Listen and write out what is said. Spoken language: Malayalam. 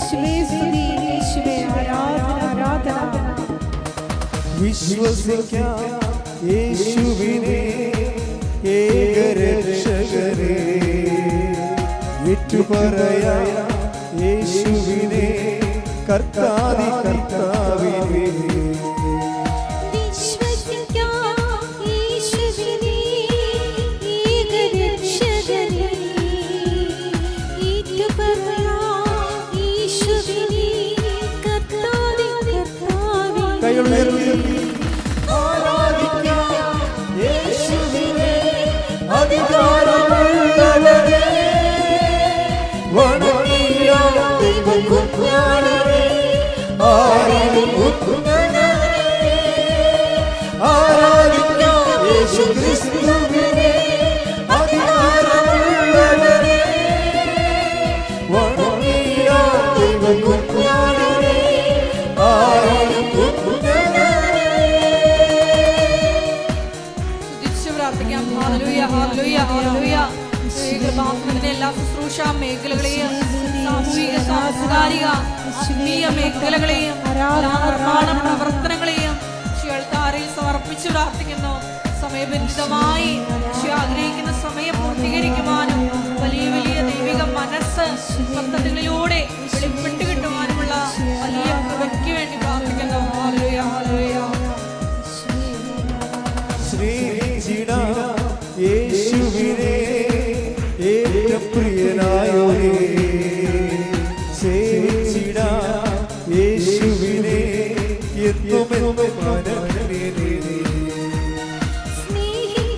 യേശുവേ സ്തുതി, യേശുവേ ആരാധന, ആരാധന. വിശ്വസിക്കാം യേശുവിനെ ഏകരക്ഷകരെ, വിട്ടുപറയാം യേശുവിനെ കർത്താദി കർത്താവിനെ. എല്ലാ ശുശ്രൂഷ മേഖലകളെയും സാമൂഹിക സാംസ്കാരിക ആത്മീയ മേഖലകളെയും നിർമ്മാണ പ്രവർത്തനങ്ങളെയും താരയിൽ സമർപ്പിച്ച് പ്രാർത്ഥിക്കുന്നു. സമയബന്ധിതമായി ആഗ്രഹിക്കുന്ന സമയം പൂർത്തീകരിക്കുവാനും വലിയ വലിയ ദൈവിക മനസ്സ് പദ്ധതികളിലൂടെ വെളിപ്പെട്ട് കിട്ടുവാനുമുള്ള വലിയ കൃപയ്ക്ക് വേണ്ടി പ്രാർത്ഥിക്കുന്നു. Hallelujah, hallelujah. യേശുവിനെ ഏറ്റവും പ്രിയനായോരേ, സേവിച്ചിടാം യേശുവിനെ എന്നുമെന്നും മനമേ. യേശുവിനെ